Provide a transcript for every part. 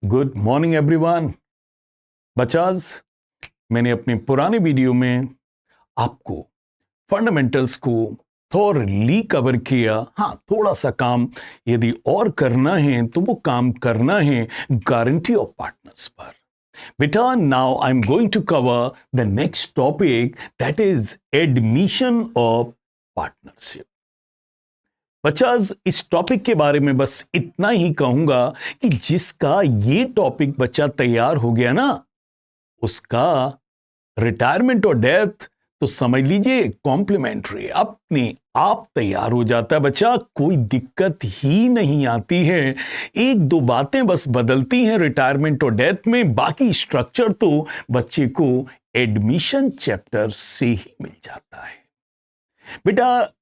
Good morning everyone. बचाज, मैंने अपने पुराने वीडियो में आपको फंडामेंटल्स को थोरली कवर किया। हाँ, थोड़ा सा काम यदि और करना है तो वो काम करना है गारंटी ऑफ पार्टनर्स पर। बेटा, now I am going to cover the next topic, that is admission of partnership. बच्चाज, इस टॉपिक के बारे में बस इतना ही कहूंगा कि जिसका ये टॉपिक बच्चा तैयार हो गया ना, उसका रिटायरमेंट और डेथ तो समझ लीजिए कॉम्प्लीमेंट्री अपने आप तैयार हो जाता है। बच्चा, कोई दिक्कत ही नहीं आती है। एक दो बातें बस बदलती हैं रिटायरमेंट और डेथ में, बाकी स्ट्रक्चर तो बच्चे को एडमिशन चैप्टर से ही मिल जाता है। बेटा,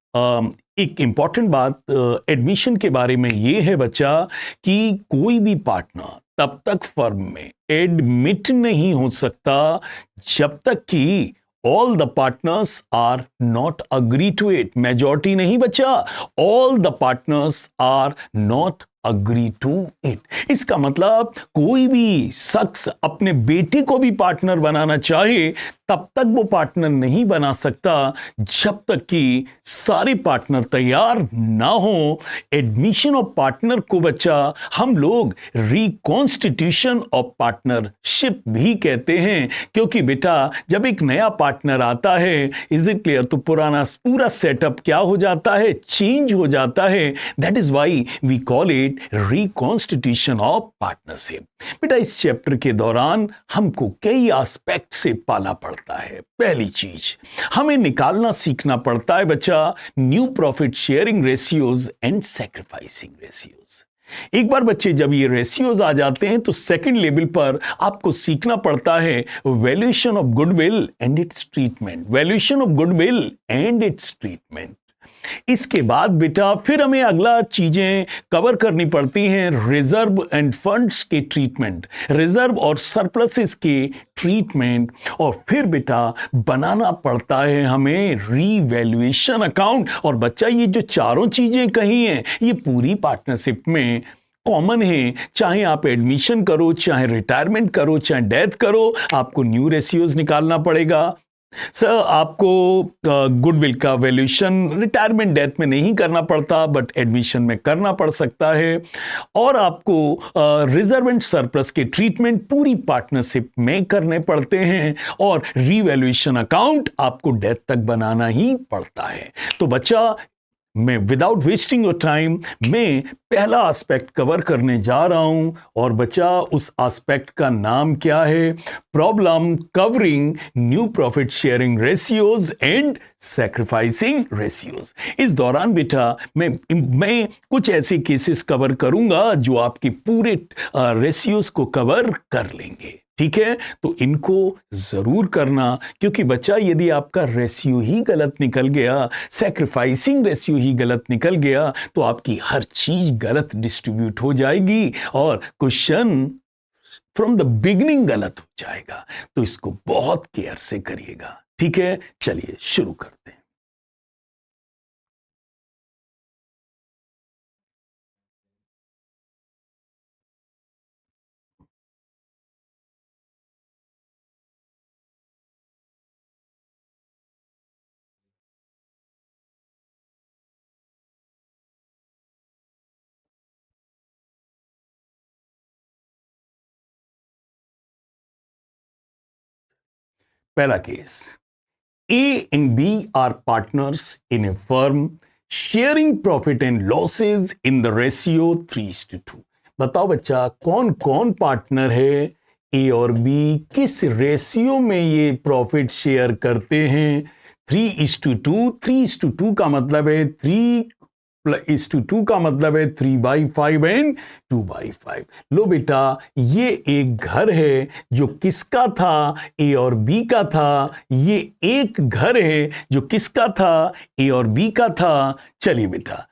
एक इंपॉर्टेंट बात एडमिशन के बारे में यह है बच्चा कि कोई भी पार्टनर तब तक फर्म में एडमिट नहीं हो सकता जब तक कि all the partners are not agree to it. Majority नहीं बच्चा, all the partners are not agree to it. इसका मतलब कोई भी शख्स अपने बेटे को भी पार्टनर बनाना चाहे तब तक वो पार्टनर नहीं बना सकता जब तक कि सारे पार्टनर तैयार ना हो। एडमिशन ऑफ पार्टनर को बच्चा हम लोग रिकॉन्स्टिट्यूशन ऑफ पार्टनरशिप भी कहते हैं, क्योंकि बेटा जब एक नया पार्टनर आता है, इज इट क्लियर, तो पुराना पूरा सेटअप क्या हो जाता है, चेंज हो जाता है। That is why we call it reconstitution of partnership. बेटा, इस चैप्टर के दौरान हमको कई एस्पेक्ट से पाला पड़ता है। पहली चीज, हमें निकालना सीखना पड़ता है बच्चा new profit sharing ratios and sacrificing ratios. एक बार बच्चे जब ये रेशियोज आ जाते हैं तो सेकंड लेवल पर आपको सीखना पड़ता है valuation of goodwill and it's treatment. Valuation of goodwill and it's treatment. इसके बाद बेटा फिर हमें अगला चीजें कवर करनी पड़ती हैं, रिजर्व एंड फंड्स के ट्रीटमेंट, रिजर्व और सरप्लसेस के ट्रीटमेंट। और फिर बेटा बनाना पड़ता है हमें रीवैल्यूएशन अकाउंट। और बच्चा ये जो चारों चीजें कही हैं ये पूरी पार्टनरशिप में कॉमन है। चाहे आप एडमिशन करो, चाहे रिटायरमेंट करो, चाहे डेथ करो, आपको न्यू रेशियोज निकालना पड़ेगा। सर, आपको गुडविल का वैल्यूएशन रिटायरमेंट डेथ में नहीं करना पड़ता, बट एडमिशन में करना पड़ सकता है। और आपको रिजर्व एंड सरप्लस के ट्रीटमेंट पूरी पार्टनरशिप में करने पड़ते हैं। और रीवैल्यूएशन अकाउंट आपको डेथ तक बनाना ही पड़ता है। तो बच्चा, मैं विदाउट वेस्टिंग योर टाइम मैं पहला एस्पेक्ट कवर करने जा रहा हूं। और बच्चा, उस एस्पेक्ट का नाम क्या है? Problem covering new profit sharing ratios and sacrificing ratios. इस दौरान बेटा मैं कुछ ऐसे केसेस कवर करूंगा जो आपके पूरे रेशियोज को कवर कर लेंगे। ठीक है, तो इनको जरूर करना, क्योंकि बच्चा यदि आपका रेशियो ही गलत निकल गया, सैक्रिफाइसिंग रेशियो ही गलत निकल गया, तो आपकी हर चीज गलत डिस्ट्रीब्यूट हो जाएगी और क्वेश्चन फ्रॉम द बिगिनिंग गलत हो जाएगा। तो इसको बहुत केयर से करिएगा। ठीक है, चलिए शुरू करते हैं। पहला case, A and B are partners in a firm sharing profit and losses in the ratio 3:2। बताओ बच्चा, कौन कौन पार्टनर है? ए और बी किस रेशियो में ये प्रॉफिट शेयर करते हैं? 3:2। 3:2 का मतलब है 3:2 का मतलब है 3/5 एंड 2/5। लो बेटा, ये एक घर है जो किसका था? ए और बी का था। ये एक घर है जो किसका था? ए और बी का था। चलिए बेटा,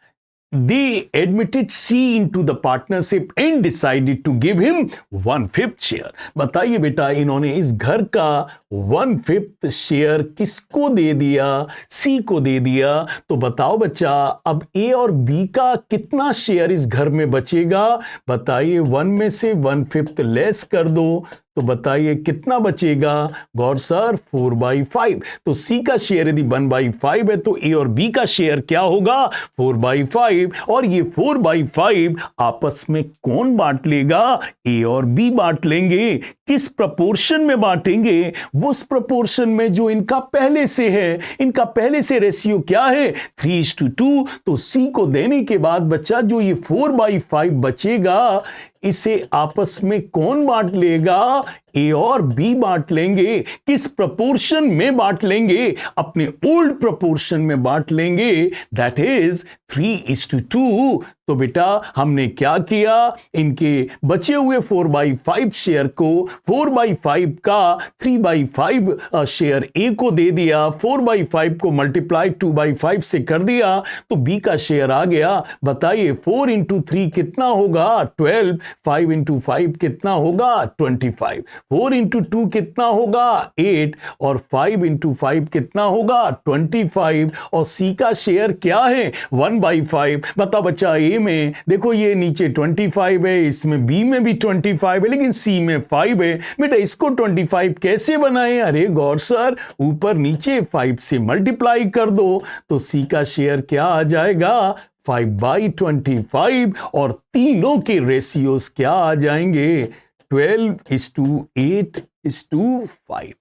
they admitted C into the partnership and decided to give him 1/5 share. बताइए बेटा, इन्होंने इस घर का 1/5 शेयर किसको दे दिया? सी को दे दिया। तो बताओ बच्चा, अब ए और बी का कितना शेयर इस घर में बचेगा? बताइए, 1 में से 1/5 लेस कर दो तो बताइए कितना बचेगा? गौर सर, 4/5। तो सी का शेयर यदि 1/5 है तो ए और बी का शेयर क्या होगा? 4/5। और ये 4/5 आपस में कौन बांट लेगा? ए और बी बांट लेंगे। किस प्रपोर्शन में बांटेंगे? उस प्रपोर्शन में जो इनका पहले से है। इनका पहले से रेशियो क्या है? 3:2। तो सी को देने के बाद बच्चा जो ये 4/5 बचेगा, इसे आपस में कौन बांट लेगा? ए और बी बांट लेंगे। किस प्रपोर्शन में बांट लेंगे? अपने ओल्ड प्रपोर्शन में बांट लेंगे, दैट इज 3:2। तो बेटा हमने क्या किया? इनके बचे हुए 4/5 शेयर को 4/5 का 3/5 शेयर ए को दे दिया। 4/5 को मल्टीप्लाई 2/5 से कर दिया तो बी का शेयर आ गया। बताइए 4 × 3 कितना होगा? 12। 5 × 5 कितना होगा? 25। 4 × 2 कितना होगा? 8। और 5 × 5 कितना होगा? 25। और सी का शेयर क्या है? 1/5। बताओ बच्चा, ए में देखो ये नीचे 25 है, इसमें बी में भी 25 है, लेकिन सी में 5 है। बेटा इसको 25 कैसे बनाए? अरे गौर सर, ऊपर नीचे 5 से मल्टीप्लाई कर दो तो सी का शेयर क्या आ जाएगा? 5/25। और तीनों के रेशियोज क्या आ जाएंगे? 12:8:5।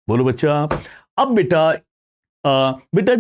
बोलो बच्चा। अब बेटा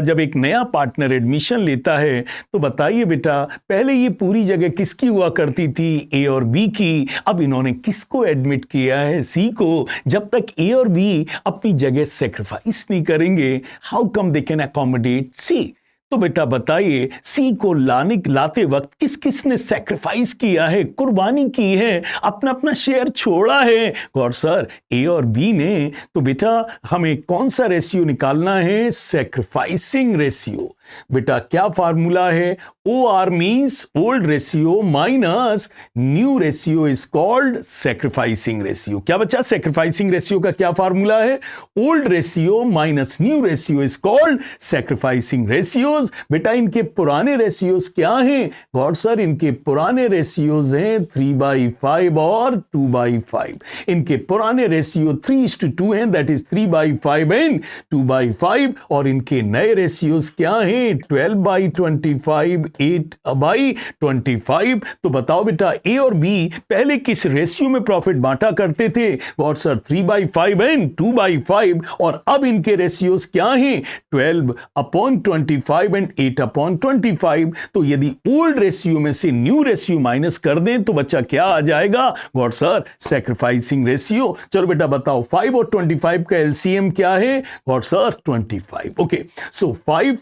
जब एक नया पार्टनर एडमिशन लेता है तो बताइए बेटा, पहले ये पूरी जगह किसकी हुआ करती थी? ए और बी की। अब इन्होंने किसको एडमिट किया है? सी को। जब तक ए और बी अपनी जगह सेक्रीफाइस नहीं करेंगे, how come they can accommodate C? तो बेटा बताइए, सी को लाते वक्त किस किसने सैक्रिफाइस किया है, कुर्बानी की है, अपना अपना शेयर छोड़ा है? गौर सर, ए और बी ने। तो बेटा हमें कौन सा रेशियो निकालना है? Sacrificing ratio. बेटा क्या फार्मूला है? OR means old ratio minus new ratio is called sacrificing ratio. क्या बच्चा? सैक्रिफाइसिंग रेशियो का क्या फार्मूला है? Old ratio minus new ratio is called sacrificing ratios. बेटा इनके पुराने रेशियोज क्या हैं? गॉड सर, इनके पुराने रेशियोज हैं 3/5 और 2/5। इनके पुराने रेशियो 3:2 हैं, दैट इज 3/5 एंड 2/5। और इनके नए रेशियोज क्या हैं? 12/25, 8/25। तो बताओ बेटा, ए और बी पहले किस रेशियो में प्रॉफिट बांटा करते थे? God sir, 3/5 and 2/5। और अब इनके रेशियोज क्या हैं? 12/25 एंड 8/25। तो यदि ओल्ड रेशियो में से न्यू रेशियो माइनस कर दें तो बच्चा क्या आ जाएगा? God sir, sacrificing ratio. चलो बेटा बताओ, 5 और 25 का एलसीएम क्या है? Got sir, 25। ओके, सो 5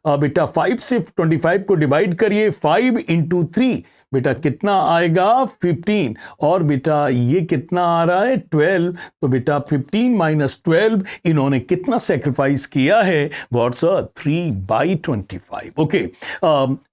बेटा 5 से 25 को डिवाइड करिए। 5 × 3 बेटा कितना आएगा? 15। और बेटा ये कितना आ रहा है? 12। तो बेटा 15 - 12 इन्होंने कितना सैक्रिफाइस किया है? Got sir, 3/25। ओके,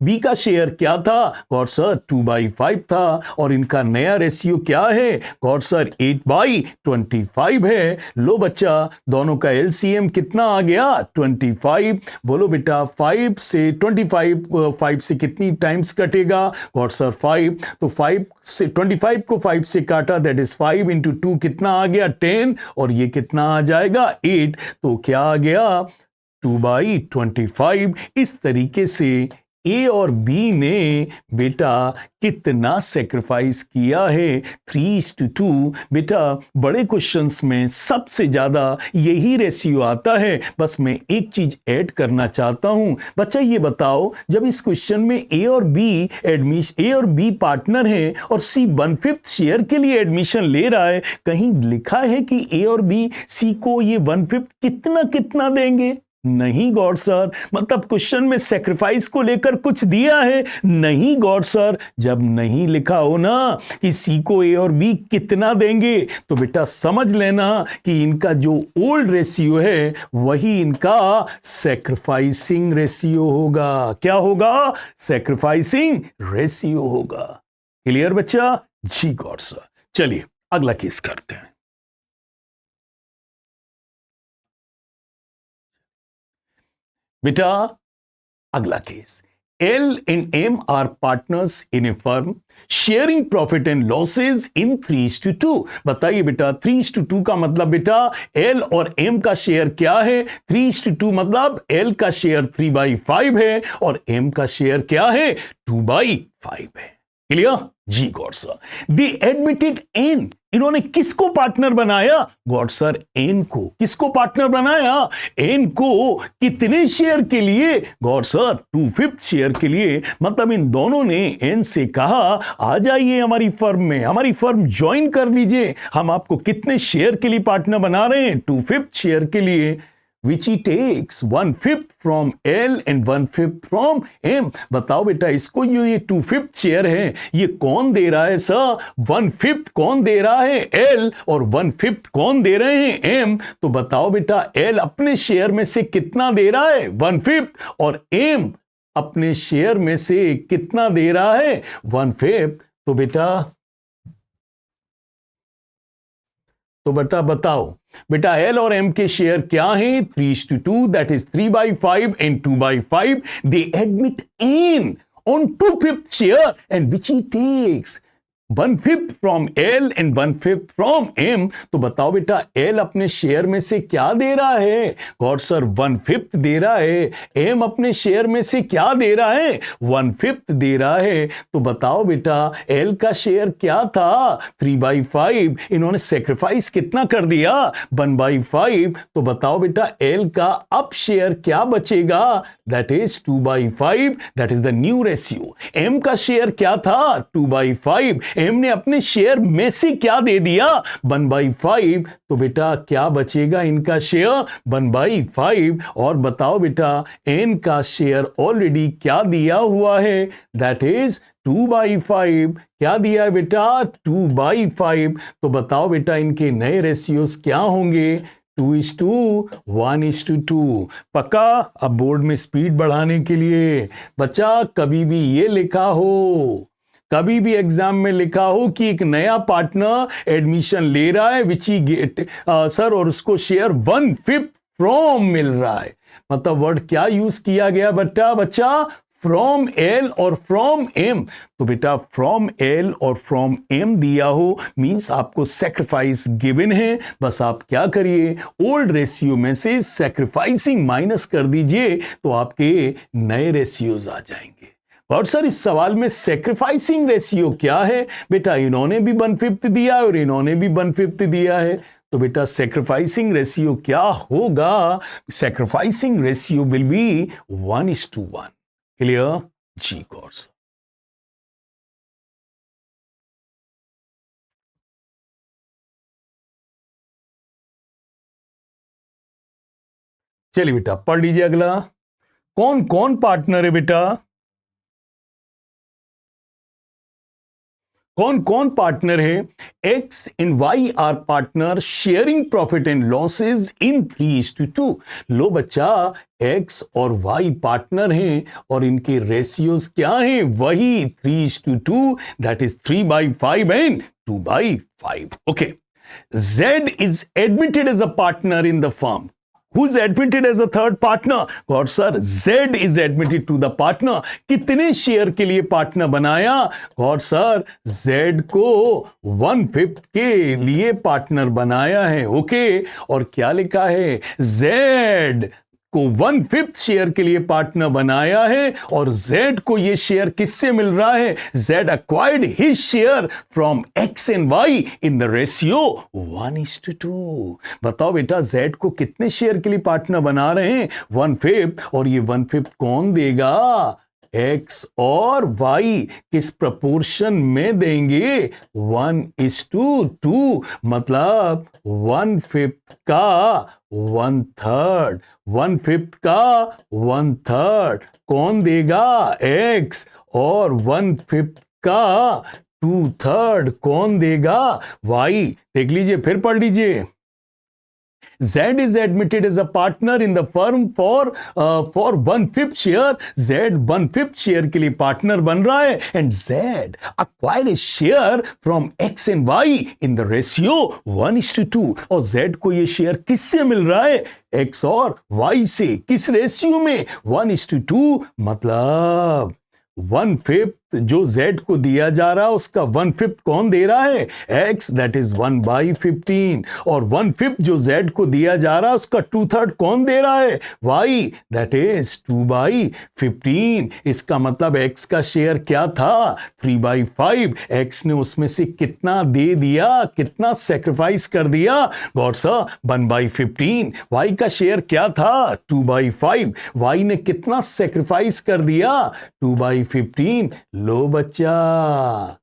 बी का शेयर क्या था? गॉड सर, 2/5 था। और इनका नया रेशियो क्या है? गॉड सर, 8/25 है। लो बच्चा, दोनों का एलसीएम कितना आ गया? 25। बोलो बेटा, 5 से 25 5 से कितनी टाइम्स कटेगा? God sir, 5। तो 5 से 25 को 5 से काटा, दैट इज 5 × 2 कितना आ गया? 10। और ये कितना आ जाएगा? 8। तो क्या आ गया? 2/25। इस तरीके से ए और बी ने बेटा कितना सेक्रीफाइस किया है? 3:2। बेटा बड़े क्वेश्चंस में सबसे ज्यादा यही रेशियो आता है। बस मैं एक चीज ऐड करना चाहता हूं। बच्चा ये बताओ, जब इस क्वेश्चन में ए और बी पार्टनर हैं और सी 1/5 शेयर के लिए एडमिशन ले रहा है, कहीं लिखा है कि ए और बी सी को ये 1/5 कितना कितना देंगे? नहीं गॉड सर, मतलब क्वेश्चन में सेक्रीफाइस को लेकर कुछ दिया है? नहीं गॉड सर। जब नहीं लिखा हो ना कि सी को ए और बी कितना देंगे, तो बेटा समझ लेना कि इनका जो ओल्ड रेशियो है वही इनका सेक्रीफाइसिंग रेशियो होगा। क्या होगा? सेक्रीफाइसिंग रेशियो होगा। क्लियर बच्चा? जी गॉड सर। चलिए अगला केस करते हैं। बेटा अगला case, L and M are partners in a firm sharing profit and losses in 3:2। बताइए बेटा 3:2 का मतलब बेटा L और M का शेयर क्या है? 3:2 मतलब L का शेयर 3/5 है और M का शेयर क्या है? 2/5 है। क्लियर? जी गॉड सर। दी एडमिटेड एन, इन्होंने किसको पार्टनर बनाया? गॉड सर एन को। किसको पार्टनर बनाया? एन को। कितने शेयर के लिए? गॉड सर 2/5 शेयर के लिए। मतलब इन दोनों ने एन से कहा आ जाइए हमारी फर्म में, हमारी फर्म ज्वाइन कर लीजिए। हम आपको कितने शेयर के लिए पार्टनर बना रहे हैं? 2/5 शेयर के लिए। which he takes 1/5 from L and 1/5 from M। बताओ बेटा इसको जो ये 2/5 शेयर है ये कौन दे रहा है सर? 1/5 कौन दे रहा है? L। और 1/5 कौन दे रहे हैं? M। तो बताओ बेटा L अपने शेयर में से कितना दे रहा है? 1/5। और M अपने शेयर में से कितना दे रहा है? 1/5। तो बेटा बताओ बेटा एल और एम के शेयर क्या हैं? 3:2, that is 3/5 and 2/5। They admit N on 2/5 share and which he takes 1/5 from L and 1/5 from M. तो बताओ बेटा एल अपने शेयर में से क्या दे रहा है? गॉड सर 1/5 दे रहा है। एम अपने शेयर में से क्या दे रहा है? 1/5 दे रहा है। तो बताओ बेटा एल का शेयर क्या था? 3/5। इन्होंने सेक्रीफाइस कितना कर दिया? 1/5। तो बताओ बेटा एल का अब शेयर क्या बचेगा? That is 2/5। That is the new ratio. M का शेयर क्या था? 2/5। एम ने अपने शेयर में से क्या दे दिया? 1/5। तो बेटा क्या बचेगा इनका शेयर? 1/5। और बताओ बेटा एन का शेयर ऑलरेडी क्या दिया हुआ है? That is 2/5। क्या दिया है बेटा? 2/5। तो बताओ बेटा इनके नए रेशियोज क्या होंगे? 2:1:2। पक्का? अब बोर्ड में स्पीड बढ़ाने के लिए बच्चा कभी भी ये लिखा हो, कभी भी एग्जाम में लिखा हो कि एक नया पार्टनर एडमिशन ले रहा है विच ही गेट सर और उसको शेयर 1/5 फ्रॉम मिल रहा है, मतलब वर्ड क्या यूज किया गया बच्चा? फ्रॉम एल और फ्रॉम एम। तो बेटा फ्रॉम एल और फ्रॉम एम दिया हो मींस आपको सेक्रीफाइस गिवन है। बस आप क्या करिए, ओल्ड रेशियो में से सेक्रीफाइसिंग माइनस कर दीजिए तो आपके नए रेशियोज आ जाएंगे। और सर इस सवाल में सेक्रीफाइसिंग रेशियो क्या है? बेटा इन्होंने भी 1/5 दिया है और इन्होंने भी 1/5 दिया है। तो बेटा सेक्रीफाइसिंग रेशियो क्या होगा? Sacrificing ratio will be 1:1। Clear? जी कोर्स। चलिए बेटा पढ़ लीजिए अगला। कौन कौन पार्टनर है बेटा? कौन कौन पार्टनर है? X and Y are partner sharing profit and losses in 3:2। लो बच्चा एक्स और वाई पार्टनर हैं और इनके रेशियोज क्या हैं? वही 3:2, that is 3/5 and 2/5। Okay. Z is admitted as a partner in the firm. Who's admitted as a third partner? God sir, Z is admitted to the partner. कितने share के लिए partner बनाया? God sir, Z को 1/5 के लिए partner बनाया है। Okay. और क्या लिखा है? Z को 1/5 शेयर के लिए पार्टनर बनाया है और Z को ये शेयर किससे मिल रहा है? Z acquired his share from X and Y in the ratio 1:2। बताओ बेटा Z को कितने शेयर के लिए पार्टनर बना रहे हैं? 1/5। और ये 1/5 कौन देगा? X और Y किस प्रपोर्शन में देंगे? 1:2। मतलब 1/5 का 1/3, 1/5 का 1/3 कौन देगा? x, और 1/5 का 2/3 कौन देगा? y। देख लीजिए, फिर पढ़ लीजिए। Z is admitted as a partner in the firm for 1/5 share. Z 1/5 share के लिए पार्टनर बन रहा है, and Z acquired a share from X and Y in the ratio 1:2। और Z को ये शेयर किससे मिल रहा है? X और Y से। किस रेशियो में? 1:2। मतलब 1/5 जो Z को दिया जा रहा है उसका 1/5 कौन दे रहा है? X, that is 1/15। और 1/5 जो Z को दिया जा रहा है उसका 2/3 कौन दे रहा है? Y, that is 2/15। इसका मतलब X का शेयर क्या था? 3/5। X ने उसमें से कितना दे दिया? कितना सेक्रीफाइस कर दिया? God sir 1/15। Y का शेयर क्या था? 2/5। Y ने कितना सेक्रीफाइस कर दिया? 2/15। लो बच्चा,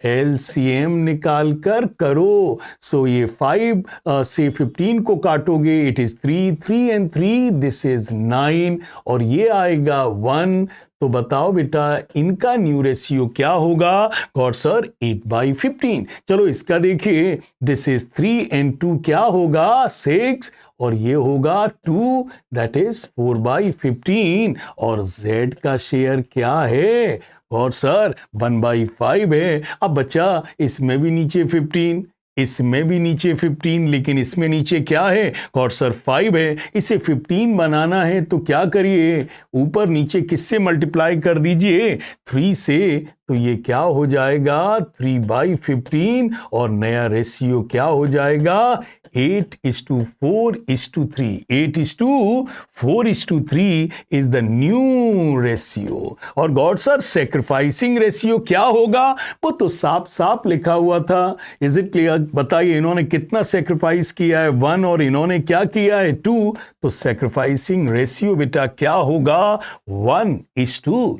एलसीएम निकाल कर करो। सो ये 5 से 15 को काटोगे, it is 3 and 3, this is 9, और ये आएगा 1। तो बताओ बेटा इनका न्यू रेशियो क्या होगा? God sir 8/15। चलो इसका देखिए, दिस इज 3 एंड 2 क्या होगा? 6, और ये होगा 2, दैट इज 4/15। और Z का शेयर क्या है? और सर 1/5 है। अब बच्चा इसमें भी नीचे 15, इसमें भी नीचे 15, लेकिन इसमें नीचे क्या है? गॉड सर 5 है। इसे 15 बनाना है तो क्या करिए? ऊपर नीचे किससे मल्टीप्लाई कर दीजिए? 3 से। तो ये क्या हो जाएगा? 3/15। और नया रेशियो क्या हो जाएगा? 8:4:3। 8:4:3 इज द न्यू रेशियो। और गॉड सर सेक्रीफाइसिंग रेशियो क्या होगा? वो तो साफ साफ लिखा हुआ था। Is it clear? बताइए इन्होंने कितना सेक्रीफाइस किया है? 1, और इन्होंने क्या किया है? 2। तो सेक्रीफाइसिंग रेशियो बेटा क्या होगा? 1:2।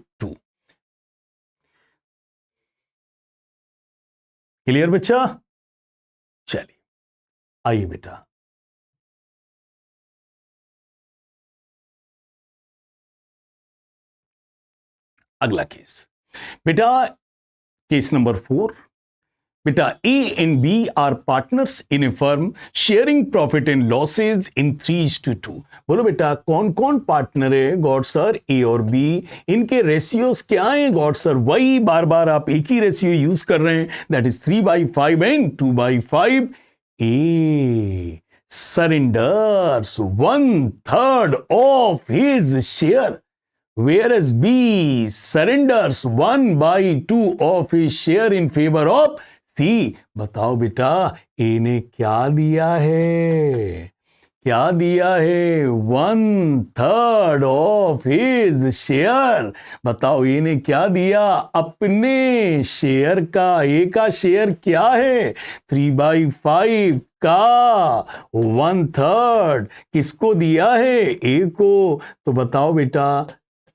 क्लियर बच्चा? चलिए आइए बेटा, अगला केस। बेटा केस नंबर 4। बेटा A and B are partners in a firm sharing profit and losses in 3:2। बोलो बेटा कौन कौन पार्टनर है? गॉड सर A और B। इनके रेशियोज क्या हैं? गॉड सर वही बार बार आप एक ही रेशियो यूज कर रहे हैं, that is 3/5 and 2/5। A surrenders 1/3 of his share, whereas B surrenders 1/2 of his share in favor of C। बताओ बेटा A ने क्या दिया है? क्या दिया है? 1/3 ऑफ हिज शेयर। बताओ ए ने क्या दिया? अपने शेयर का। ए का शेयर क्या है? 3/5 का 1/3 किसको दिया है? ए को। तो बताओ बेटा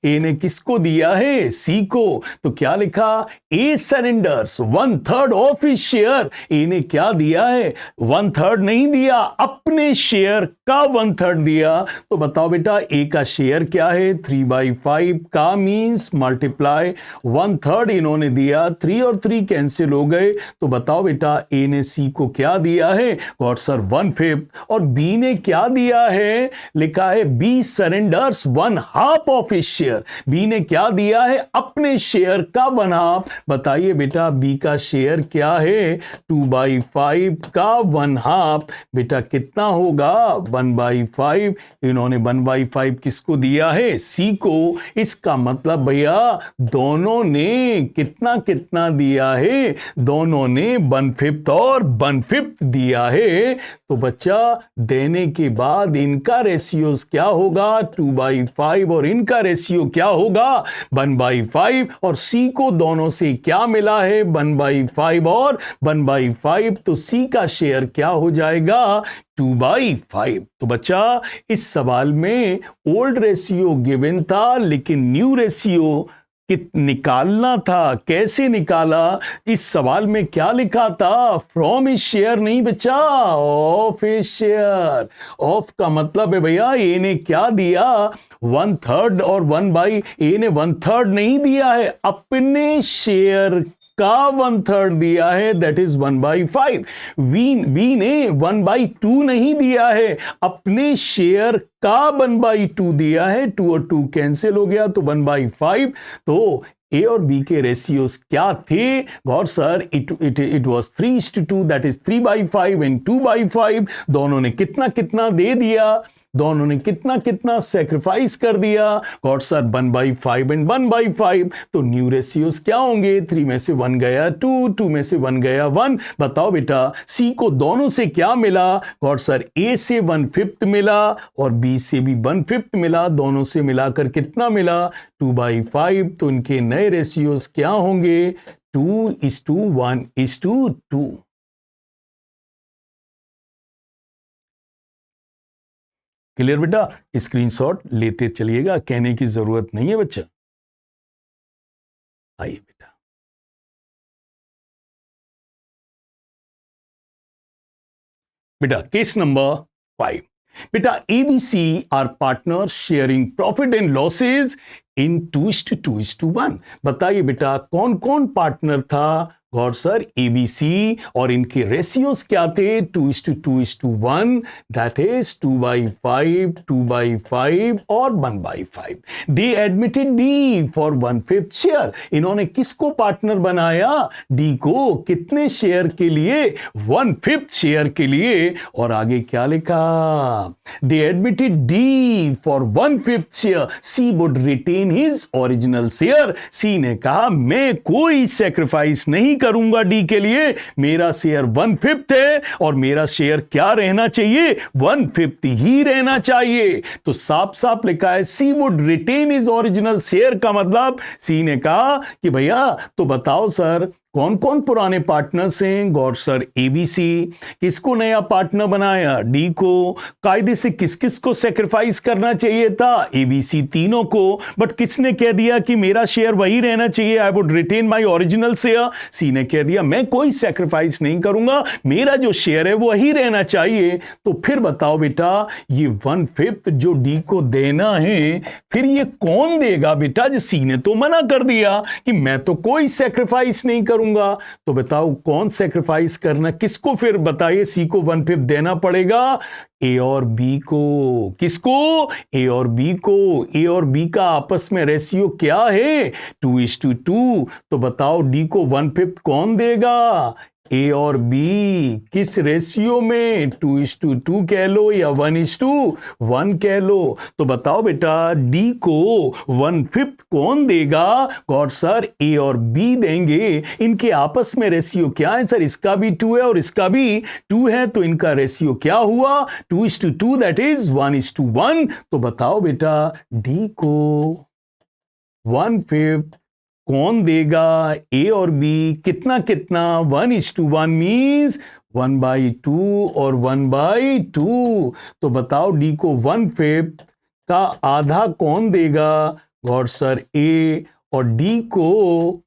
ए ने किसको दिया है? सी को। तो क्या लिखा? ए सरेंडर्स 1/3 ऑफ हिज शेयर। ए ने क्या दिया है? 1/3 नहीं दिया, अपने शेयर का 1/3 दिया। तो बताओ बेटा ए का शेयर क्या है? 3/5 का मींस मल्टीप्लाई 1/3 इन्होंने दिया, 3 और 3 कैंसिल हो गए। तो बताओ बेटा ए ने सी को क्या दिया है? Got sir 1/5। और बी ने क्या दिया है? लिखा है B surrenders 1/2 of his share. B ने क्या दिया है? अपने शेयर का 1/2। बताइए बेटा बी का शेयर क्या है? 2/5 का 1/2। बेटा कितना होगा? 1/5। इन्होंने 1/5 किसको दिया है? सी को। इसका मतलब भैया दोनों ने कितना कितना दिया है? दोनों ने 1/5 और 1/5 दिया है। तो बच्चा देने के बाद इनका रेशियोज क्या होगा? 2/5 और इनका रेशियो क्या होगा? 1/5। और सी को दोनों से क्या मिला है? 1/5 और 1/5। तो सी का शेयर क्या हो जाएगा? 2/5। तो बच्चा इस सवाल में ओल्ड रेशियो गिवन था, लेकिन न्यू रेशियो निकालना था, कैसे निकाला? इस सवाल में क्या लिखा था? फ्रॉम इज शेयर नहीं बचा, ऑफ इज शेयर। ऑफ का मतलब है भैया ए ने क्या दिया? 1/3 और 1/, ए ने 1/3 नहीं दिया है, अपने शेयर का 1/3 दिया है, दैट इज 1/5। बी ने 1/2 नहीं दिया है, अपने शेयर का 1/2 दिया है। 2 और 2 कैंसिल हो गया तो 1/5। तो ए और बी के रेशियोज क्या थे? God sir, it was 3:2, that is 3/5 and 2/5। दोनों ने कितना कितना दे दिया? दोनों ने कितना कितना सेक्रीफाइस कर दिया? God sir 1/5 and 1/5। तो न्यू रेशियोज क्या होंगे? 3 में से 1 गया 2, 2 में से 1 गया 1। बताओ बेटा, सी को दोनों से क्या मिला? गॉड सर ए से 1/5 मिला और बी से भी 1/5 मिला, दोनों से मिलाकर कितना मिला? 2/5। तो इनके नए रेशियोज क्या होंगे? 2:1:2। क्लियर बेटा? स्क्रीनशॉट लेते चलिएगा, कहने की जरूरत नहीं है बच्चा। आइए बेटा, बेटा केस नंबर 5। बेटा ABC are partner sharing profit and losses in 2:2:1। बताइए बेटा कौन कौन पार्टनर था? गॉड सर एबीसी, और इनके रेशियोज क्या थे? 2:2:1, दैट इज 2/5, 2/5 और 1/5। दे एडमिटेड डी फॉर 1/5 शेयर। इन्होंने किसको पार्टनर बनाया? डी को। कितने शेयर के लिए? 1/5 शेयर के लिए। और आगे क्या लिखा? They admitted D for 1/5 share, C would retain his original share. C ने कहा मैं कोई सेक्रीफाइस नहीं करूंगा डी के लिए, मेरा शेयर 1/5 है और मेरा शेयर क्या रहना चाहिए? 1/5 ही रहना चाहिए। तो साफ साफ लिखा है C would retain his original share का मतलब सी ने कहा कि भैया तो बताओ सर कौन कौन पुराने पार्टनर्स हैं? Got sir ABC. किसको नया पार्टनर बनाया? डी को। कायदे से किस किस को सेक्रीफाइस करना चाहिए था? एबीसी तीनों को। बट किसने कह दिया कि मेरा शेयर वही रहना चाहिए, I would retain my original share? C ने कह दिया मैं कोई सेक्रीफाइस नहीं करूंगा, मेरा जो शेयर है वही रहना चाहिए। तो फिर बताओ बेटा ये 1/5 जो डी को देना है, फिर ये कौन देगा बेटा? जो सी ने तो मना कर दिया कि मैं तो कोई सेक्रीफाइस नहीं करूंगा। तो बताओ कौन सेक्रीफाइस करना? किसको फिर बताइए सी को 1/5 देना पड़ेगा? ए और बी को। किसको? ए और बी को। ए और बी का आपस में रेशियो क्या है? 2:2। तो बताओ डी को 1/5 कौन देगा? ए और बी। किस रेशियो में? 2:2 कह लो या 1:1 कह लो। तो बताओ बेटा डी को 1/5 कौन देगा? गॉड सर ए और बी देंगे। इनके आपस में रेशियो क्या है सर? इसका भी 2 है और इसका भी 2 है, तो इनका रेशियो क्या हुआ? 2:2, दैट इज 1:1। तो बताओ बेटा डी को 1/5 कौन देगा? ए और बी। कितना कितना? 1:1 मीन्स 1/2 और 1/2। तो बताओ डी को 1/5 का आधा कौन देगा? गॉड सर ए। और डी को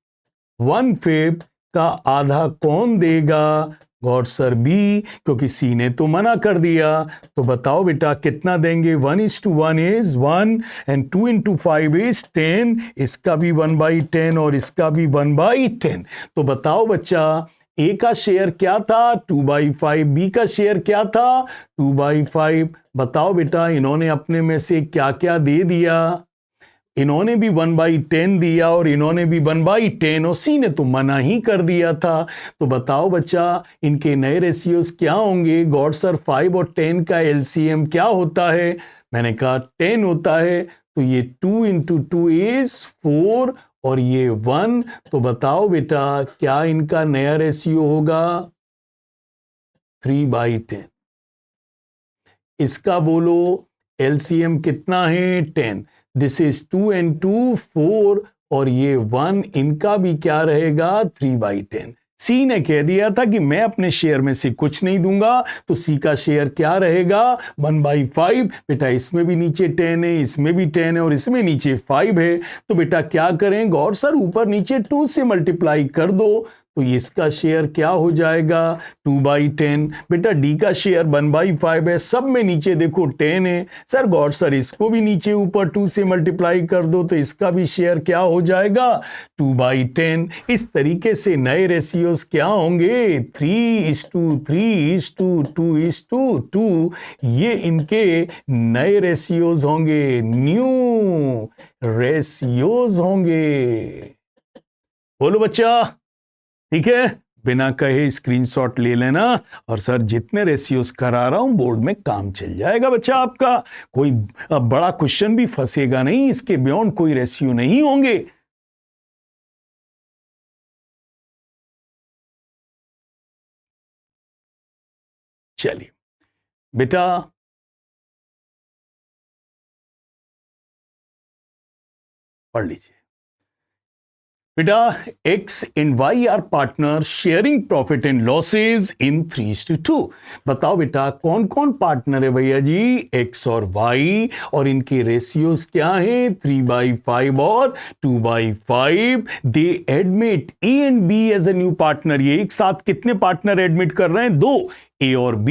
1/5 का आधा कौन देगा? गॉड सर बी, क्योंकि सी ने तो मना कर दिया। तो बताओ बेटा कितना देंगे? 1:1 इज 1 एंड 2 into 5 इज 10। इसका भी 1/10 और इसका भी 1/10। तो बताओ बच्चा ए का शेयर क्या था? 2/5। बी का शेयर क्या था? 2/5। बताओ बेटा इन्होंने अपने में से क्या क्या दे दिया? इन्होंने भी 1/10 दिया और इन्होंने भी 1/10, और सी ने तो मना ही कर दिया था। तो बताओ बच्चा इनके नए रेशियोज क्या होंगे? गॉड सर 5 और 10 का एलसीएम क्या होता है? मैंने कहा 10 होता है। तो ये 2 into 2 इज 4 और ये 1। तो बताओ बेटा क्या इनका नया रेशियो होगा? 3/10। इसका बोलो एलसीएम कितना है? 10। दिस इज 2 and 2 4 और ये 1, इनका भी क्या रहेगा? 3/10। सी ने कह दिया था कि मैं अपने शेयर में से कुछ नहीं दूंगा, तो सी का शेयर क्या रहेगा 1/5। बेटा इसमें भी नीचे 10 है, इसमें भी 10 है और इसमें नीचे 5 है, तो बेटा क्या करें गौर सर, ऊपर नीचे 2 से मल्टीप्लाई कर दो, तो इसका शेयर क्या हो जाएगा 2/10। बेटा डी का शेयर 1/5 है, सब में नीचे देखो 10 है, सर गौर सर इसको भी नीचे ऊपर 2 से मल्टीप्लाई कर दो, तो इसका भी शेयर क्या हो जाएगा 2/10। इस तरीके से नए रेशियोज क्या होंगे 3:3:2:2। ये इनके नए रेशियोज होंगे, न्यू रेशियोज होंगे। बोलो बच्चा, ठीक है, बिना कहे स्क्रीनशॉट ले लेना, और सर जितने रेशियोज करा रहा हूं बोर्ड में काम चल जाएगा बच्चा आपका, कोई बड़ा क्वेश्चन भी फंसेगा नहीं, इसके बियॉन्ड कोई रेशियो नहीं होंगे। चलिए बेटा, पढ़ लीजिए। बेटा X and Y are partner sharing profit and losses in 3:2। बताओ बेटा कौन कौन पार्टनर है भैया जी, X और Y, और इनके रेशियोज क्या हैं 3/5 और 2/5। They admit A and B as a new partner. ये एक साथ कितने पार्टनर एडमिट कर रहे हैं, 2, A और B।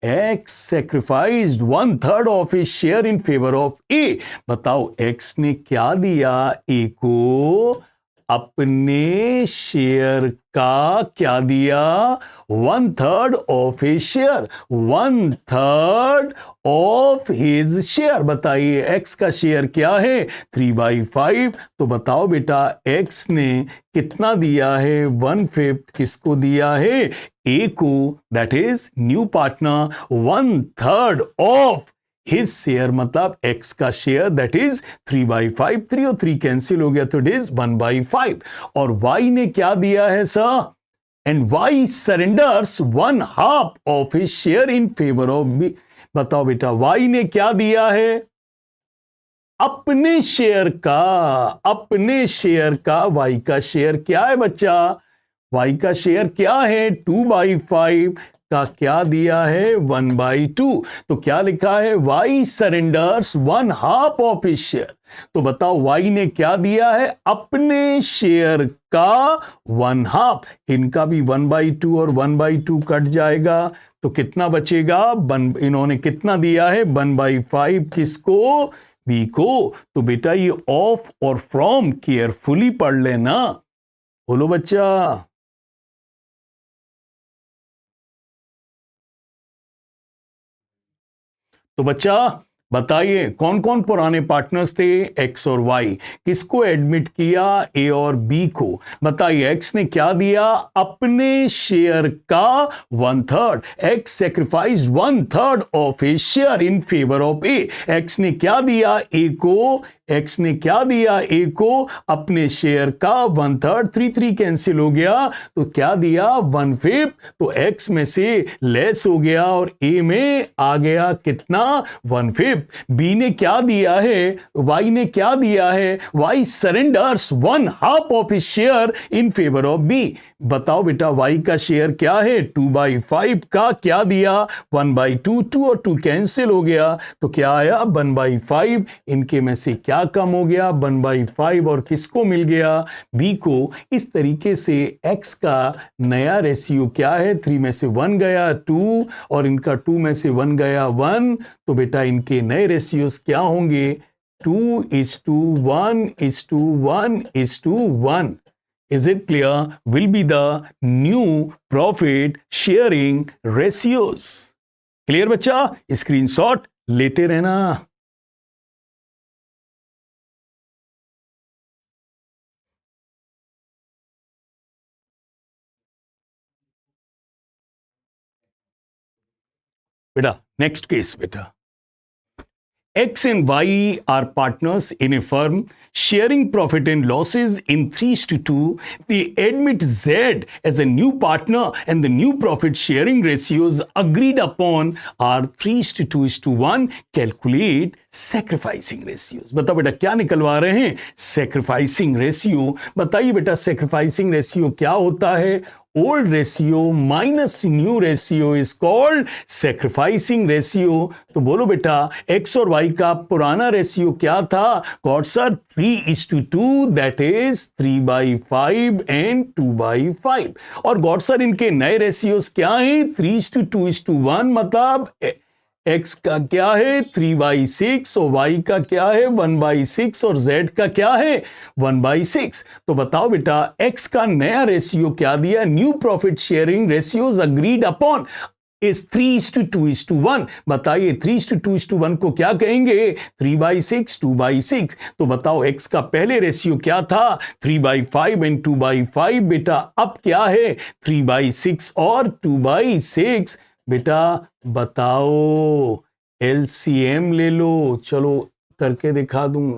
X sacrificed 1/3 of his share in favor of A। बताओ X ने क्या दिया A को, अपने शेयर का क्या दिया 1/3 of his share, 1/3 of his share. बताइए एक्स का शेयर क्या है 3/5, तो बताओ बेटा एक्स ने कितना दिया है 1/5, किसको दिया है ए को, that is new partner, 1/3 of his share, मतलब एक्स का शेयर दैट इज 3/5, 3 और 3 कैंसिल हो गया तो इट इज 1/5। और वाई ने क्या दिया है sir, and Y surrenders 1/2 of his share in favour of B. बताओ बेटा वाई ने क्या दिया है, अपने शेयर का, अपने शेयर का, वाई का शेयर क्या है बच्चा, वाई का शेयर क्या है 2/5 का क्या दिया है 1/2। तो क्या लिखा है Y surrenders 1/2 of his share. तो बताओ वाई ने क्या दिया है, अपने शेयर का 1/2। इनका भी 1/2 और 1/2 कट जाएगा, तो कितना बचेगा, इन्होंने कितना दिया है 1/5 किसको, बी को। तो बेटा ये ऑफ और फ्रॉम केयरफुली पढ़ लेना। बोलो बच्चा। तो बच्चा बताइए कौन कौन पुराने पार्टनर्स थे, एक्स और वाई, किसको एडमिट किया ए और बी को। बताइए एक्स ने क्या दिया, अपने शेयर का 1/3, x sacrifice 1/3 of his share in favour of A. X ने क्या दिया ए को, एक्स ने क्या दिया ए को, अपने शेयर का 1/3, 3 कैंसिल हो गया तो क्या दिया 1/5, तो एक्स में से लेस हो गया और ए में आ गया कितना 1/5। बी ने क्या दिया है, वाई ने क्या दिया है, Y surrenders 1/2 of his share in favour of B. बताओ बेटा वाई का शेयर क्या है 2/5 का क्या दिया 1/2, 2 और 2 कैंसिल हो गया तो क्या आया 1/5। इनके में से क्या कम हो गया 1/5 और किसको मिल गया बी को। इस तरीके से एक्स का नया रेशियो क्या है, 3 में से 1 गया 2 और इनका 2 में से 1 गया 1। तो बेटा इनके नए रेशियोज क्या होंगे 2:1:1:1:1। Is it clear? Will be the new profit sharing ratios. Clear बच्चा, स्क्रीनशॉट लेते रहना। बेटा नेक्स्ट केस बेटा, X and Y are partners in a firm sharing profit and losses in 3:2. They admit Z as a new partner and the new profit sharing ratios agreed upon are 3:2:1. Calculate sacrificing ratios. बताओ बेटा क्या निकलवा रहे हैं sacrificing ratio। बताइए बेटा sacrificing ratio क्या होता है, old ratio minus new ratio is called sacrificing ratio. तो बोलो बेटा x और y का पुराना रेशियो क्या था? God sir 3:2, that is 3/5 and 2/5. और गॉड सर इनके नए रेशियोज क्या हैं? 3:2:1, मतलब x का क्या है 3/6 और y का क्या है 1/6 और z का क्या है 1/6. तो बताओ बेटा x का नया रेशियो क्या दिया? New profit sharing ratios agreed upon is 3:2:1. बताइए 3:2:1 को क्या कहेंगे? 3/6 2/6. तो बताओ x का पहले रेशियो क्या था? 3/5 एंड 2/5. बेटा अब क्या है? 3/6 और 2/6. बेटा बताओ एलसीएम ले लो. चलो करके दिखा दूं.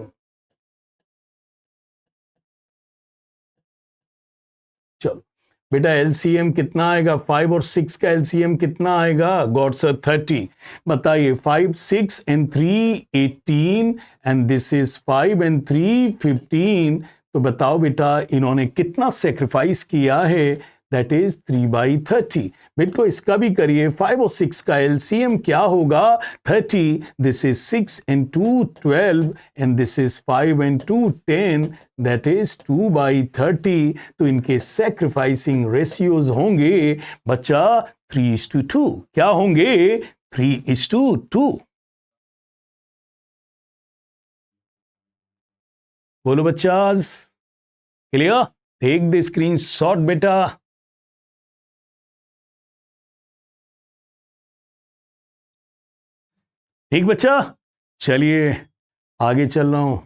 चलो बेटा एलसीएम कितना आएगा? 5 और 6 का एलसीएम कितना आएगा? God sir 30. बताइए 5 6 and 3 18 and this is 5 and 3 15. तो बताओ बेटा इन्होंने कितना सेक्रीफाइस किया है? That is 3/30. बेटो इसका भी करिए. 5 और 6 का एलसीएम क्या होगा? 30. This is 6 and 2 12 and this is 5 and 2 10. That is 2/30. तो इनके सेक्रीफाइसिंग रेशियोज होंगे बच्चा 3:2. क्या होंगे? 3:2. बोलो बच्चाज. क्लियर? टेक द स्क्रीनशॉट बेटा. ठीक बच्चा, चलिए आगे चल रहा हूं.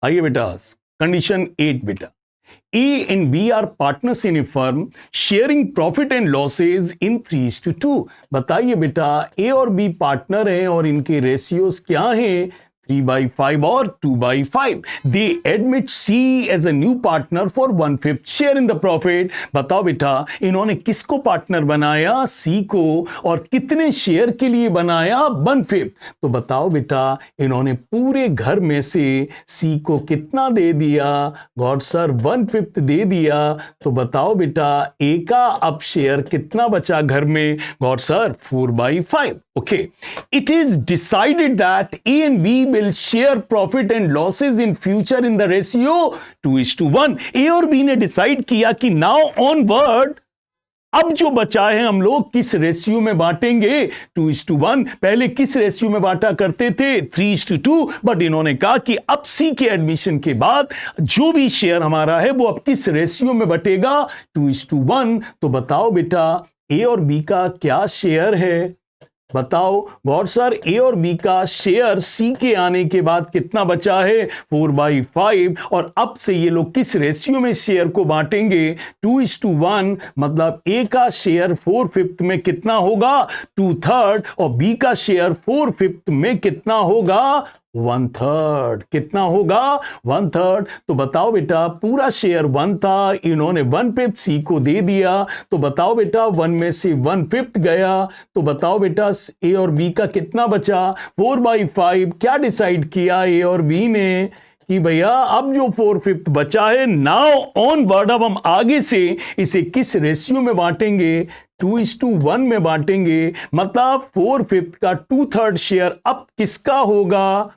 आइए बेटा कंडीशन 8 बेटा. A and B are partners in a firm sharing profit and losses in 3:2. बताइए बेटा A और B पार्टनर हैं और इनके रेशियोज क्या हैं? 3/5 और 2/5. They admit C as a new partner for 1/5 share in the profit. बताओ बेटा इन्होंने किसको पार्टनर बनाया? C को. और कितने शेयर के लिए बनाया? 1/5. तो बताओ बेटा इन्होंने पूरे घर में से C को कितना दे दिया? गॉड सर 1/5 दे दिया. तो बताओ बेटा A का अब शेयर कितना बचा घर में? God sir 4/5. Okay. It is decided that A and B will share profit and losses in future in the ratio 2:1. A और B ने डिसाइड किया कि now onward अब जो बचा है हम लोग किस रेशियो में बांटेंगे? 2:1. पहले किस रेशियो में बांटा करते थे? 3:2. बट इन्होंने कहा कि अब सी के एडमिशन के बाद जो भी शेयर हमारा है वो अब किस रेशियो में बटेगा? 2:1. तो बताओ बेटा ए और बी का क्या शेयर है? बताओ गौर सर ए और बी का शेयर सी के आने के बाद कितना बचा है? 4/5. और अब से ये लोग किस रेशियो में शेयर को बांटेंगे? 2:1. मतलब ए का शेयर 4/5 में कितना होगा? 2/3. और बी का शेयर 4/5 में कितना होगा? 1/3. कितना होगा? 1/3. तो बताओ बेटा पूरा शेयर 1 था, इन्होंने 1/5 सी को दे दिया. तो बताओ बेटा 1 में से 1/5 गया. तो बताओ बेटा ए और बी का कितना बचा? 4/5. क्या डिसाइड किया ए और बी ने कि भैया अब जो 4/5 बचा है नाउ ऑनवर्ड अब हम आगे से इसे किस रेशियो में बांटेंगे? 2:1 में बांटेंगे. मतलब 4/5 का 2/3 शेयर अब किसका होगा?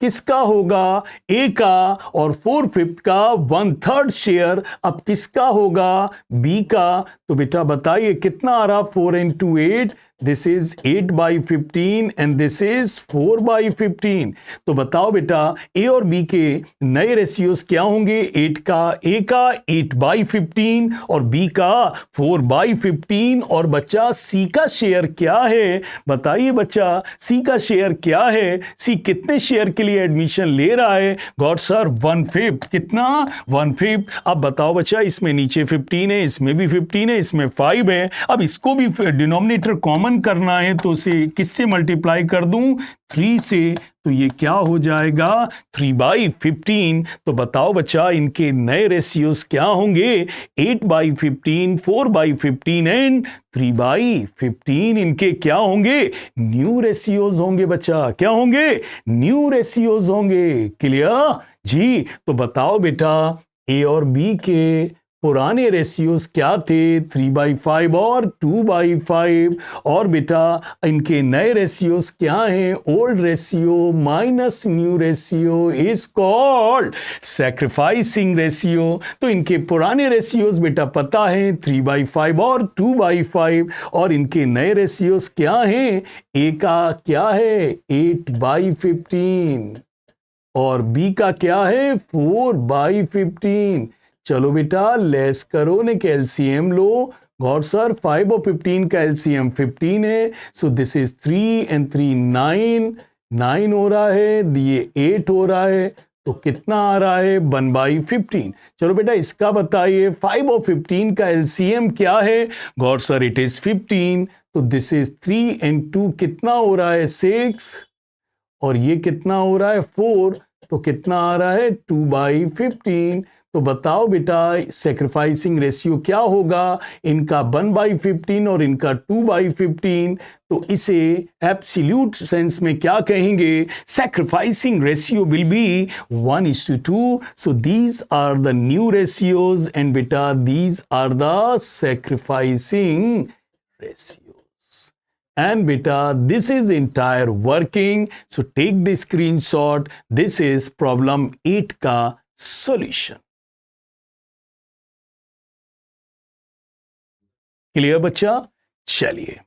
किसका होगा? ए का. और 4/5 का 1/3 शेयर अब किसका होगा? बी का. तो बेटा बताइए कितना आ रहा? 4 and 2 8. This is 8/15 and this is 4/15. तो बताओ बेटा ए और बी के नए रेशियोज क्या होंगे? ए का 8/15 और बी का 4/15. और बच्चा सी का शेयर क्या है? बताइए बच्चा सी का शेयर क्या है? सी कितने शेयर के लिए एडमिशन ले रहा है? Got sir 1/5. कितना? 1/5. अब बताओ बच्चा इसमें नीचे 15 है, इसमें भी 15 है, इसमें 5 है. अब इसको भी डिनोमिनेटर कॉमन कॉमन करना है तो उसे किससे मल्टीप्लाई कर दूं, 3 से, तो ये क्या हो जाएगा 3/15। तो बताओ बच्चा इनके नए रेशियोज क्या होंगे, 8/15, 4/15 एंड 3/15 इनके क्या होंगे, न्यू रेशियोज होंगे बच्चा, क्या होंगे, न्यू रेशियोज होंगे। क्लियर जी। तो बताओ बेटा ए और बी के पुराने रेशियोज क्या थे, 3/5 और 2/5, और बेटा इनके नए रेशियोज क्या हैं, old ratio minus new ratio is called sacrificing ratio. तो इनके पुराने रेशियोज बेटा पता है 3/5 और 2/5, और इनके नए रेशियोज क्या हैं, ए का क्या है 8/15 और बी का क्या है 4/15। चलो बेटा लेस करो ने एलसीएम लो। गौर सर 5 और 15 का एलसीएम 15 है, सो दिस इज 3 and 3 9 हो रहा है, ये 8 हो रहा है, तो कितना आ रहा है 1/15। चलो बेटा इसका बताइए 5 और 15 का एलसीएम क्या है, गौर सर इट इज 15, तो दिस इज 3 and 2 कितना हो रहा है 6, और ये कितना हो रहा है 4, तो कितना आ रहा है 2/15। तो बताओ बेटा सैक्रिफाइसिंग रेशियो क्या होगा, इनका 1/15 और इनका 2/15। तो इसे एब्सोल्यूट सेंस में क्या कहेंगे, sacrificing ratio will be 1:2। So these are the new ratios and बेटा these are the sacrificing ratio. And beta, this is entire working. So take the screenshot. This is problem 8 का solution. Clear बच्चा? चलिए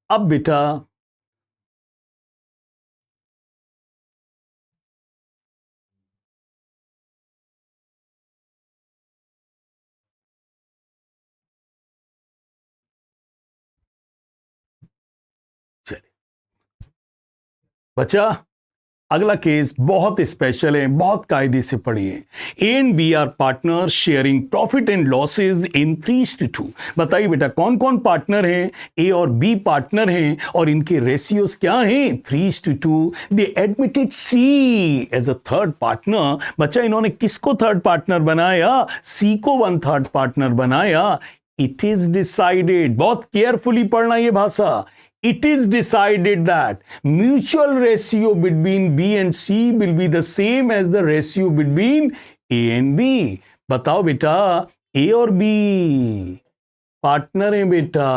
अब बेटा चलिए बच्चा अगला case बहुत स्पेशल है, बहुत कायदे से पढ़िए। A and B are partner sharing profit and losses in 3:2। बताइए बेटा कौन कौन पार्टनर हैं, ए और बी पार्टनर हैं और इनके रेशियोज क्या हैं 3:2। They admitted C as a third partner. बच्चा इन्होंने किसको थर्ड पार्टनर बनाया, सी को 1/3 पार्टनर बनाया। इट इज डिसाइडेड, बहुत केयरफुली पढ़ना ये भाषा, it is decided that mutual ratio between B and C will be the same as the ratio between A and B। बताओ बेटा A और B पार्टनर हैं बेटा,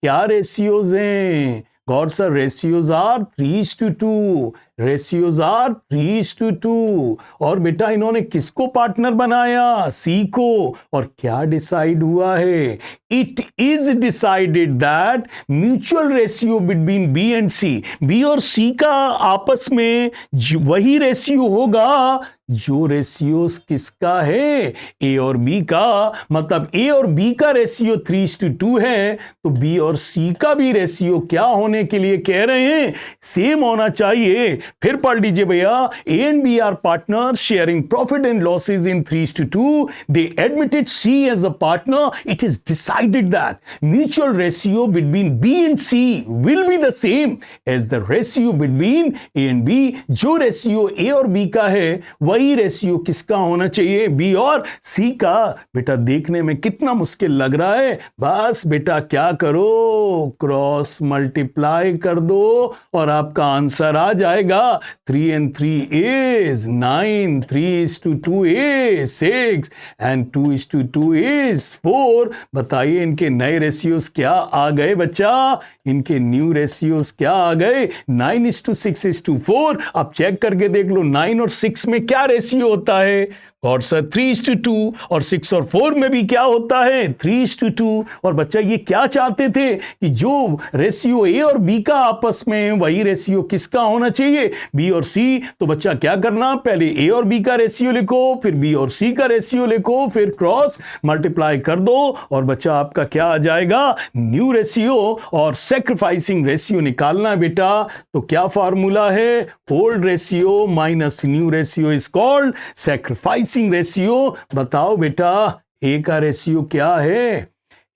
क्या रेशियोज हैं, got sir ratios are 3:2, ratios are 3:2। और बेटा इन्होंने किसको पार्टनर बनाया, सी को, और क्या डिसाइड हुआ है, it is decided that mutual ratio between B and C, B और सी का आपस में वही रेशियो होगा जो रेशियोज किसका है, ए और बी का। मतलब ए और बी का रेशियो 3:2 है, तो बी और सी का भी रेशियो क्या होने के लिए कह रहे हैं, सेम होना चाहिए। फिर पढ़ लीजिए भैया, A and B are partner sharing profit and losses in 3:2। They admitted C as a partner. It is decided that mutual ratio between B and C will be the same as the ratio between A and B. जो ratio A और B का है वही ratio किसका होना चाहिए, B और C का। बेटा देखने में कितना मुश्किल लग रहा है, बस बेटा क्या करो, क्रॉस मल्टीप्लाई कर दो और आपका आंसर आ जाएगा। 3 and 3 is 9, 3:2 is 6 and 2:2 is 4। बताइए इनके नए रेशियोज क्या आ गए बच्चा, इनके न्यू रेशियोज क्या आ गए, 9:6:4। अब चेक करके देख लो 9 और 6 में क्या रेशियो होता है, और सर 3:2, और 6 और 4 में भी क्या होता है 3:2। और बच्चा ये क्या चाहते थे कि जो रेशियो ए और बी का आपस में वही रेशियो किसका होना चाहिए, बी और सी। तो बच्चा क्या करना, पहले ए और बी का रेशियो लिखो, फिर बी और सी का रेशियो लिखो, फिर क्रॉस मल्टीप्लाई कर दो और बच्चा आपका क्या आ जाएगा, न्यू रेशियो। और सैक्रिफाइसिंग रेशियो निकालना है बेटा, तो क्या फार्मूला है, old ratio minus new ratio is called sacrificing ratio. बताओ बेटा ए का रेशियो क्या है,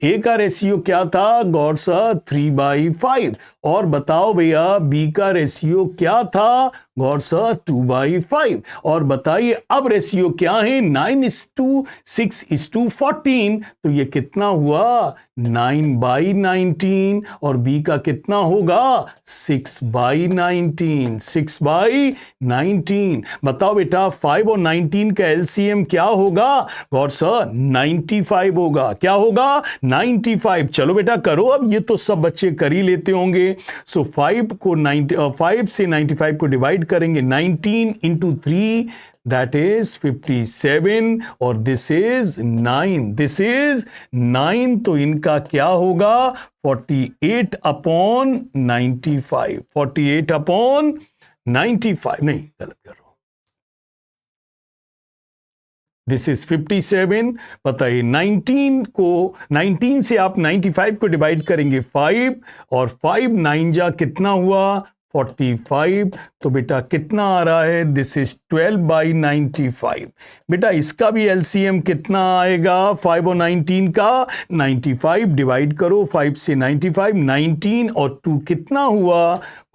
ए का रेशियो क्या था गौर सा 3/5 और बताओ भैया बी का रेशियो क्या था गौर सा 2/5 और बताइए अब रेशियो क्या है 9:6:14 तो ये कितना हुआ 9/19 और बी का कितना होगा 6/19 6/19 बताओ बेटा 5 और 19 का एलसीएम क्या होगा गौर सा 95 होगा क्या होगा 95 चलो बेटा करो अब ये तो सब बच्चे कर ही लेते होंगे सो 5 से 95 को डिवाइड करेंगे 19 into 3 that is 57 और this is 9 तो इनका क्या होगा 48/95 48/95 नहीं गलत कर रहा हूं दिस इज 57 बताइए 19 से आप 95 को डिवाइड करेंगे 5 और 5 9 जा कितना हुआ 45 तो बेटा कितना आ रहा है दिस इज 12/95 बेटा इसका भी एलसीएम कितना आएगा 5 और 19 का 95 डिवाइड करो 5 से 95 19 और 2 कितना हुआ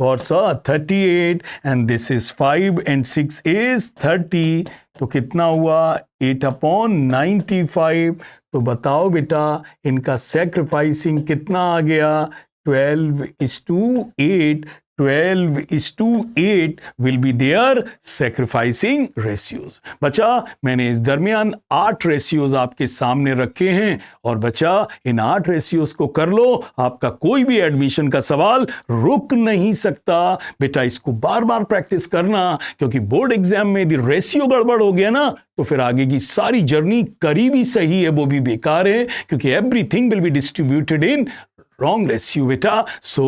और सा 38 and this is 5 and 6 is 30 तो कितना हुआ 8/95 तो बताओ बेटा इनका सैक्रिफाइसिंग कितना आ गया 12:8 12:8 will be their sacrificing ratios बच्चा मैंने इस दरमियान 8 रेशियोज आपके सामने रखे हैं और बच्चा इन 8 रेशियोज को कर लो आपका कोई भी एडमिशन का सवाल रुक नहीं सकता बेटा इसको बार बार प्रैक्टिस करना क्योंकि बोर्ड एग्जाम में यदि रेशियो गड़बड़ हो गया ना तो फिर आगे की सारी जर्नी करीबी सही है वो भी बेकार है क्योंकि everything will be distributed in wrong ratio बेटा सो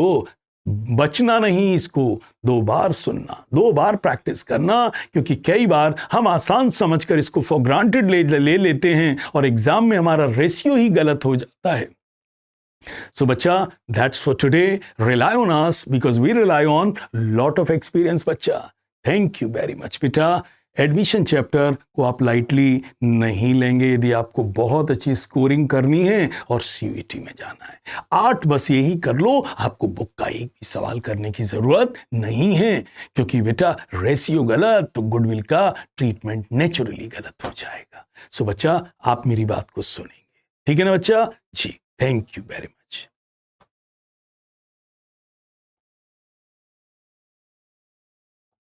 बचना नहीं इसको 2 बार सुनना 2 बार प्रैक्टिस करना क्योंकि कई बार हम आसान समझकर इसको फॉर ग्रांटेड ले लेते हैं और एग्जाम में हमारा रेशियो ही गलत हो जाता है So बच्चा that's for today rely on us because we rely on lot of experience बच्चा thank you very much बेटा एडमिशन चैप्टर को आप लाइटली नहीं लेंगे यदि आपको बहुत अच्छी स्कोरिंग करनी है और सीयूईटी में जाना है 8 बस यही कर लो आपको बुक का एक भी सवाल करने की जरूरत नहीं है क्योंकि बेटा रेशियो गलत तो गुडविल का ट्रीटमेंट नेचुरली गलत हो जाएगा सो बच्चा आप मेरी बात को सुनेंगे ठीक है ना बच्चा जी थैंक यू वेरी मच